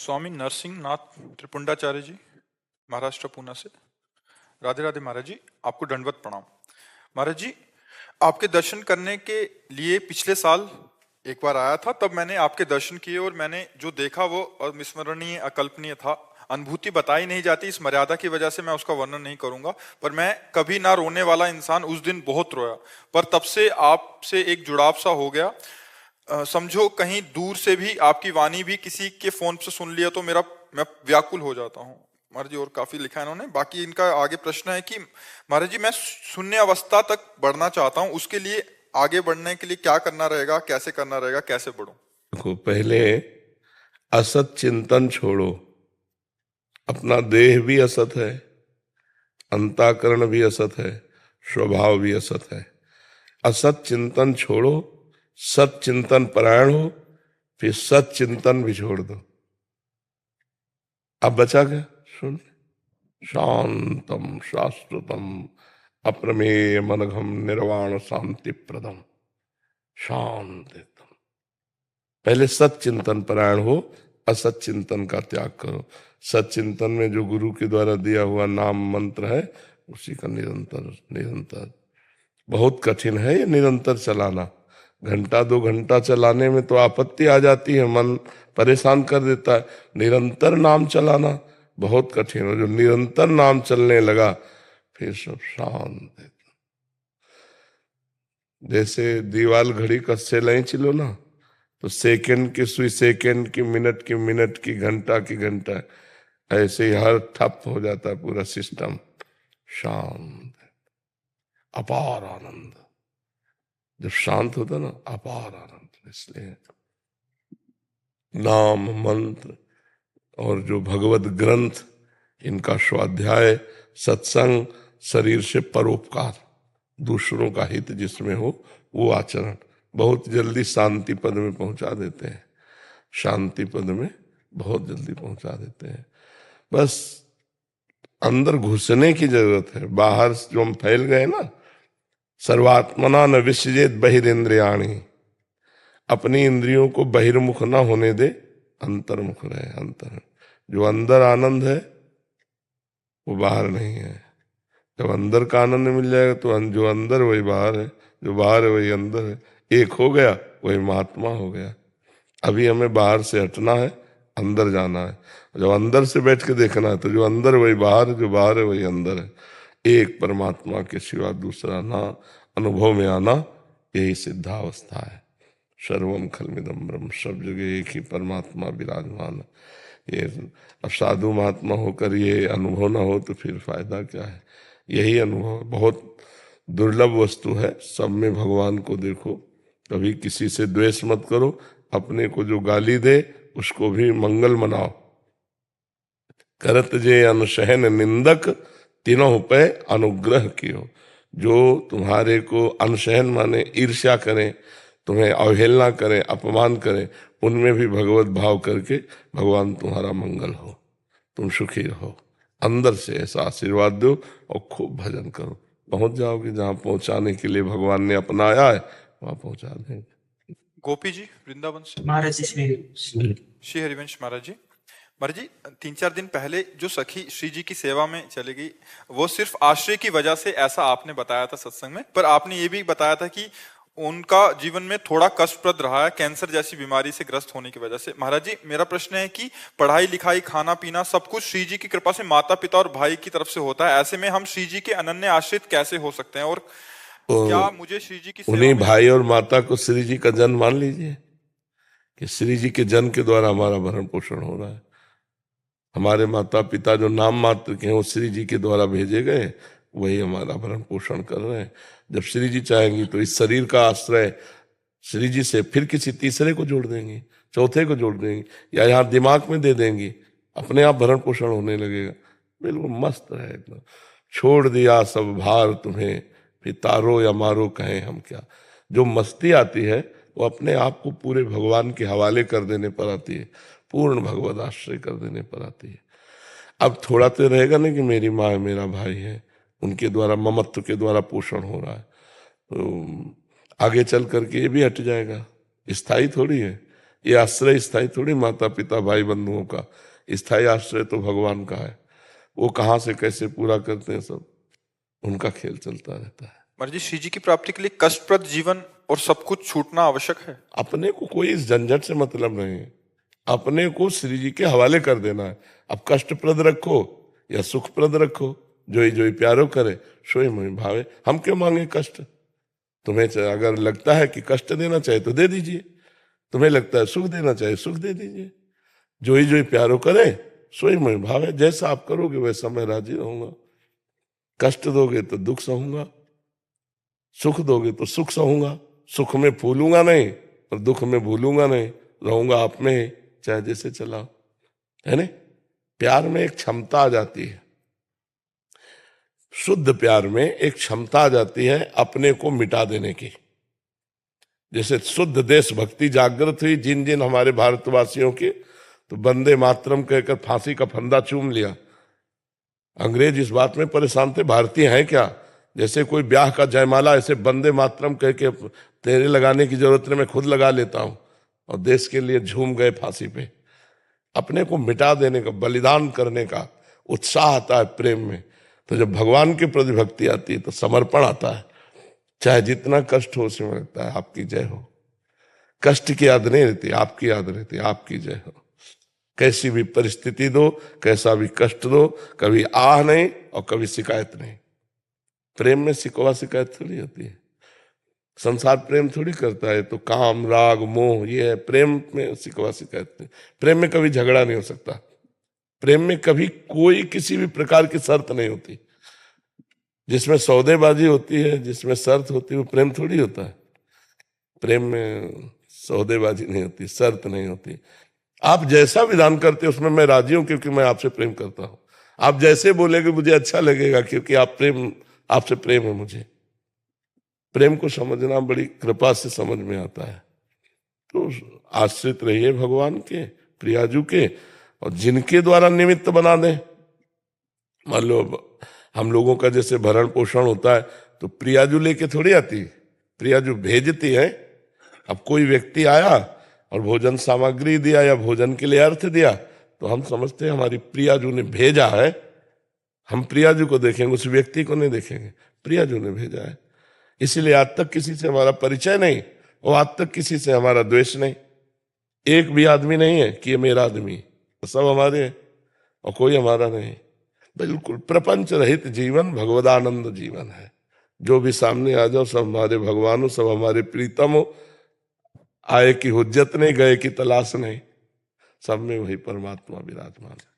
स्वामी नरसिंह नाथ त्रिपुंडाचार्य जी, महाराष्ट्र पूना से। राधे राधे महाराज जी, आपको दंडवत प्रणाम। महाराज जी, आपके दर्शन करने के लिए पिछले साल एक बार आया था, तब मैंने आपके दर्शन किए और मैंने जो देखा वो अविस्मरणीय, अकल्पनीय था। अनुभूति बताई नहीं जाती, इस मर्यादा की वजह से मैं उसका वर्णन नहीं करूंगा, पर मैं कभी ना रोने वाला इंसान उस दिन बहुत रोया। पर तब से आपसे एक जुड़ाव सा हो गया। समझो कहीं दूर से भी आपकी वाणी भी किसी के फोन से सुन लिया तो मैं व्याकुल हो जाता हूँ महाराज जी। और काफी लिखा है इन्होंने। बाकी इनका आगे प्रश्न है कि महाराज जी, मैं शून्य अवस्था तक बढ़ना चाहता हूँ, उसके लिए आगे बढ़ने के लिए क्या करना रहेगा, कैसे करना रहेगा, कैसे बढ़ूं? देखो, पहले असत चिंतन छोड़ो। अपना देह भी असत है, अंतःकरण भी असत है, स्वभाव भी असत है। असत चिंतन छोड़ो, सत चिंतन परायण हो, फिर सत चिंतन भी छोड़ दो। अब बचा क्या? सुन, शांतम शाश्वतम अप्रमेय मनघम निर्वाण शांति प्रदम। शांत एकदम। पहले सत चिंतन परायण हो, असत चिंतन का त्याग करो। सत चिंतन में जो गुरु के द्वारा दिया हुआ नाम मंत्र है, उसी का निरंतर निरंतर। बहुत कठिन है ये निरंतर चलाना। घंटा 2 घंटा चलाने में तो आपत्ति आ जाती है, मन परेशान कर देता है। निरंतर नाम चलाना बहुत कठिन है। जो निरंतर नाम चलने लगा, फिर सब शांत है। जैसे दीवाल घड़ी कस्से नहीं चिलो ना, तो सेकंड की सुई सेकंड की, मिनट की मिनट की, घंटा की घंटा, ऐसे ही हर ठप हो जाता है पूरा सिस्टम। शांत, अपार आनंद। जब शांत होता ना, अपार आनंद। इसलिए नाम मंत्र और जो भगवत ग्रंथ, इनका स्वाध्याय, सत्संग, शरीर से परोपकार, दूसरों का हित जिसमें हो वो आचरण बहुत जल्दी शांति पद में पहुंचा देते हैं। शांति पद में बहुत जल्दी पहुंचा देते हैं। बस अंदर घुसने की जरूरत है। बाहर जो हम फैल गए ना, सर्वात्मना न विसृजेत बहिरेंद्रियाणि। अपनी इंद्रियों को बहिर्मुख ना होने दे, अंतर्मुख रहे। अंतर, जो अंदर आनंद है वो बाहर नहीं है। जब अंदर का आनंद मिल जाएगा तो जो अंदर वही बाहर है, जो बाहर है वही अंदर है। एक हो गया, वही महात्मा हो गया। अभी हमें बाहर से हटना है, अंदर जाना है। जब अंदर से बैठ के देखना है तो जो अंदर वही बाहर है, जो बाहर है वही अंदर है। एक परमात्मा के सिवा दूसरा ना अनुभव में आना, यही सिद्धावस्था है। सर्वम खलमिदम ब्रह्म, सब जगह एक ही परमात्मा विराजमान। ये अब साधु महात्मा होकर ये अनुभव ना हो तो फिर फायदा क्या है? यही अनुभव बहुत दुर्लभ वस्तु है। सब में भगवान को देखो। कभी किसी से द्वेष मत करो। अपने को जो गाली दे उसको भी मंगल मनाओ। करत जे अनुसहन निंदक, तीनों पे अनुग्रह कियो। जो तुम्हारे को अनुसहन माने ईर्ष्या करें, तुम्हें अवहेलना करें, अपमान करें, उनमें भी भगवत भाव करके भगवान तुम्हारा मंगल हो, तुम सुखी रहो। अंदर से ऐसा आशीर्वाद दो और खूब भजन करो। पहुंच जाओगे जहां पहुंचाने के लिए भगवान ने अपनाया है, वहां पहुंचा देंगे। गोपी जी, वृंदावन से। महाराज जी श्री हरिवंश महाराज जी। महाराज जी, 3-4 दिन पहले जो सखी श्री जी की सेवा में चली गई, वो सिर्फ आश्रय की वजह से, ऐसा आपने बताया था सत्संग में। पर आपने ये भी बताया था कि उनका जीवन में थोड़ा कष्टप्रद रहा है, कैंसर जैसी बीमारी से ग्रस्त होने की वजह से। महाराज जी, मेरा प्रश्न है कि पढ़ाई लिखाई, खाना पीना, सब कुछ श्री जी की कृपा से माता पिता और भाई की तरफ से होता है। ऐसे में हम श्री जी के अनन्य आश्रित कैसे हो सकते हैं? और क्या मुझे श्री जी की सेवा उन्हीं में... भाई और माता को श्री जी का जन्म मान लीजिए कि श्री जी के जन्म के द्वारा हमारा भरण पोषण हो रहा है। हमारे माता पिता जो नाम मात्र के हैं, वो श्री जी के द्वारा भेजे गए, वही हमारा भरण पोषण कर रहे हैं। जब श्री जी चाहेंगी तो इस शरीर का आश्रय श्री जी से फिर किसी तीसरे को जोड़ देंगी, चौथे को जोड़ देंगी, या यहाँ दिमाग में दे देंगी, अपने आप भरण पोषण होने लगेगा। बिल्कुल मस्त है एकदम। छोड़ दिया सब भार तुम्हें, फिर तारो या मारो कहें हम क्या। जो मस्ती आती है वो अपने आप को पूरे भगवान के हवाले कर देने पर आती है, पूर्ण भगवत आश्रय कर देने पर आती है। अब थोड़ा तो रहेगा ना कि मेरी माँ है, मेरा भाई है, उनके द्वारा, ममत्व के द्वारा पोषण हो रहा है, तो आगे चल करके ये भी हट जाएगा। स्थायी थोड़ी है। ये आश्रय स्थायी थोड़ी माता पिता भाई बंधुओं का, स्थायी आश्रय तो भगवान का है। वो कहाँ से कैसे पूरा करते हैं सब उनका खेल चलता रहता है। महाराज जी, श्री जी की प्राप्ति के लिए कष्टप्रद जीवन और सब कुछ छूटना आवश्यक है। अपने को कोई इस झंझट से मतलब नहीं है, अपने को श्री जी के हवाले कर देना है। अब कष्टप्रद रखो या सुखप्रद रखो, जो ही प्यारो करे सोई मोहि भावे। हम क्यों मांगे कष्ट? तुम्हें अगर लगता है कि कष्ट देना चाहिए तो दे दीजिए, तुम्हें लगता है सुख देना चाहिए सुख दे दीजिए। जो ही प्यारो करे सोई मोहि भावे। जैसा आप करोगे वैसा मैं राजी रहूंगा। कष्ट दोगे तो दुख सहूंगा, सुख दोगे तो सुख सहूंगा। सुख में फूलूंगा नहीं और दुख में भूलूंगा नहीं, रहूंगा आप में ही, चाहे जैसे चलाओ, है ना। प्यार में एक क्षमता आ जाती है, शुद्ध प्यार में एक क्षमता आ जाती है अपने को मिटा देने की। जैसे शुद्ध देशभक्ति जागृत हुई जिन जिन हमारे भारतवासियों की, तो वंदे मातरम कहकर फांसी का फंदा चूम लिया। अंग्रेज इस बात में परेशान थे, भारतीय हैं क्या? जैसे कोई ब्याह का जयमाला ऐसे वंदे मातरम कह के तेरे लगाने की जरूरत नहीं, मैं खुद लगा लेता हूं, और देश के लिए झूम गए फांसी पे। अपने को मिटा देने का, बलिदान करने का उत्साह आता है प्रेम में। तो जब भगवान के प्रति भक्ति आती है तो समर्पण आता है। चाहे जितना कष्ट हो उसमें लगता है आपकी जय हो। कष्ट की याद नहीं रहती, आपकी याद रहती है, आपकी जय हो। कैसी भी परिस्थिति दो, कैसा भी कष्ट दो, कभी आह नहीं और कभी शिकायत नहीं। प्रेम में शिकवा शिकायत थोड़ी होती है। संसार प्रेम थोड़ी करता है, तो काम राग मोह ये है। प्रेम में शिकवा शिकायत नहीं। प्रेम में कभी झगड़ा नहीं हो सकता। प्रेम में कभी कोई किसी भी प्रकार की शर्त नहीं होती। जिसमें सौदेबाजी होती है, जिसमें शर्त होती है, वो प्रेम थोड़ी होता है। प्रेम में सौदेबाजी नहीं होती, शर्त नहीं होती। आप जैसा विधान करते उसमें मैं राजी हूं, क्योंकि मैं आपसे प्रेम करता हूं। आप जैसे बोलेंगे मुझे अच्छा लगेगा, क्योंकि आपसे प्रेम है मुझे। प्रेम को समझना बड़ी कृपा से समझ में आता है। तो आश्रित रहिए भगवान के, प्रियाजू के, और जिनके द्वारा निमित्त बना दें। मान लो हम लोगों का जैसे भरण पोषण होता है, तो प्रियाजू लेके थोड़ी आती, प्रियाजू भेजती है। अब कोई व्यक्ति आया और भोजन सामग्री दिया या भोजन के लिए अर्थ दिया, तो हम समझते हैं हमारी प्रियाजू ने भेजा है। हम प्रियाजू को देखेंगे, उस व्यक्ति को नहीं देखेंगे। प्रियाजू ने भेजा है, इसीलिए आज तक किसी से हमारा परिचय नहीं, और आज तक किसी से हमारा द्वेष नहीं। एक भी आदमी नहीं है कि ये मेरा आदमी, सब हमारे हैं और कोई हमारा नहीं। बिल्कुल प्रपंच रहित जीवन भगवदानंद जीवन है। जो भी सामने आ जाओ सब हमारे भगवान हो, सब हमारे प्रीतम हो। आए की हुज्जत नहीं, गए की तलाश नहीं, सब में वही परमात्मा विराजमान है।